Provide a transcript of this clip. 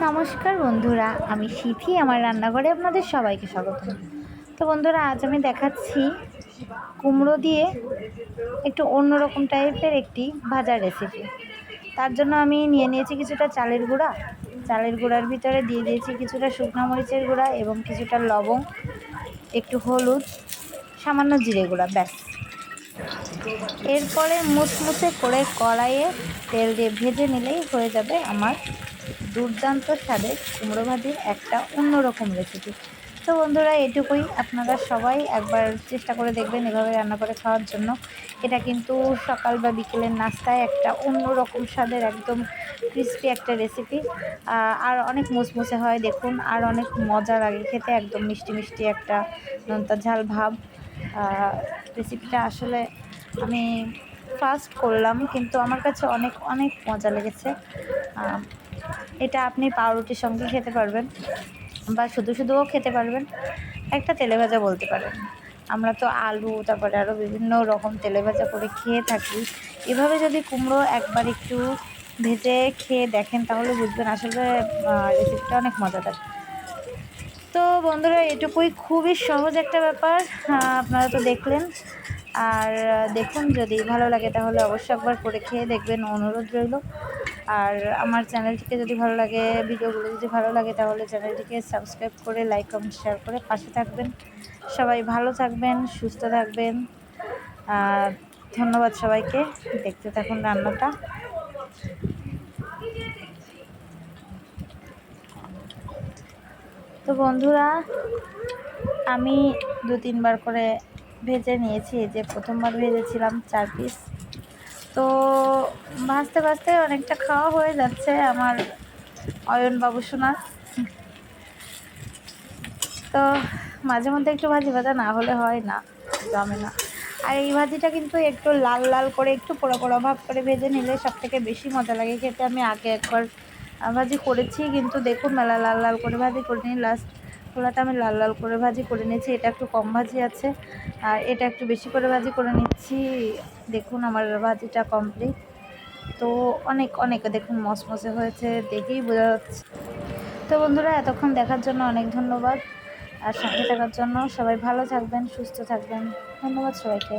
নমস্কার বন্ধুরা, আমি সিথি। আমার রান্নাঘরে আপনাদের সবাইকে স্বাগত। তো বন্ধুরা, আজ আমি দেখাচ্ছি কুমড়ো দিয়ে একটু অন্যরকম টাইপের একটি ভাজার রেসিপি। তার জন্য আমি নিয়ে নিয়েছি কিছুটা চালের গুঁড়া। চালের গুঁড়ার ভিতরে দিয়ে দিয়েছি কিছুটা শুকনো মরিচের গুঁড়া এবং কিছুটা লবঙ্গ, একটু হলুদ, সামান্য জিরে গুঁড়া, ব্যাস। এরপরে মুচমুচে করে কড়াইয়ে তেল দিয়ে ভেজে নিলেই হয়ে যাবে আমার দুর্দান্ত স্বাদের কুমড়ো ভাজির একটা অন্যরকম রেসিপি। তো বন্ধুরা, এটুকুই, আপনারা সবাই একবার চেষ্টা করে দেখবেন এভাবে রান্না করে খাওয়ার জন্য। এটা কিন্তু সকাল বা বিকেলের নাস্তায় একটা অন্যরকম স্বাদের একদম ক্রিস্পি একটা রেসিপি। আর অনেক মুচমুচে হয়, দেখুন, আর অনেক মজা লাগে খেতে, একদম মিষ্টি মিষ্টি একটা নোনতা ঝাল ভাব। রেসিপিটা আসলে আমি ফার্স্ট করলাম, কিন্তু আমার কাছে অনেক অনেক মজা লেগেছে। এটা আপনি পাউরুটির সঙ্গে খেতে পারবেন বা শুধু শুধুও খেতে পারবেন। একটা তেলেভাজা বলতে পারেন। আমরা তো আলু, তারপরে আরও বিভিন্ন রকম তেলেভাজা করে খেয়ে থাকি। এভাবে যদি কুমড়ো একবার একটু ভেজে খেয়ে দেখেন তাহলে বুঝবেন আসলে রেসিপিটা অনেক মজাদার। তো বন্ধুরা, এটুকুই, খুবই সহজ একটা ব্যাপার। আপনারা তো দেখলেন। আর দেখুন, যদি ভালো লাগে তাহলে অবশ্যই একবার করে খেয়ে দেখবেন, অনুরোধ রইল। আর আমার চ্যানেলটিকে যদি ভালো লাগে, ভিডিওগুলো যদি ভালো লাগে, তাহলে চ্যানেলটিকে সাবস্ক্রাইব করে লাইক, কমেন্ট, শেয়ার করে পাশে থাকবেন। সবাই ভালো থাকবেন, সুস্থ থাকবেন। ধন্যবাদ সবাইকে। দেখতে থাকুন রান্নাটা। তো বন্ধুরা, আমি 2-3 বার করে ভেজে নিয়েছি। এই যে প্রথমবার ভেজেছিলাম 4 পিস। তো ভাজতে ভাজতে অনেকটা খাওয়া হয়ে যাচ্ছে আমার অয়ন বাবু সোনার। তো মাঝে মধ্যে একটু ভাজি ভাজা না হলে হয় না, জমে না। আর এই ভাজিটা কিন্তু একটু লাল লাল করে, একটু পোড়া পোড়া ভাব করে ভেজে নিলে সবথেকে বেশি মজা লাগে খেতে। আমি আগে একবার ভাজি করেছি, কিন্তু দেখুন, মেলা লাল লাল করে ভাজি করে নিই। লাস্ট খোলাটা আমি লাল লাল করে ভাজি করে নিয়েছি। এটা একটু কম ভাজি আছে, আর এটা একটু বেশি করে ভাজি করে নিচ্ছি। দেখুন, আমার ভাজিটা কমপ্লিট। তো অনেক অনেক দেখুন মচমচে হয়েছে, দেখেই বোঝা যাচ্ছে। তো বন্ধুরা, এতক্ষণ দেখার জন্য অনেক ধন্যবাদ। আর সঙ্গে থাকার জন্য সবাই ভালো থাকবেন, সুস্থ থাকবেন। ধন্যবাদ সবাইকে।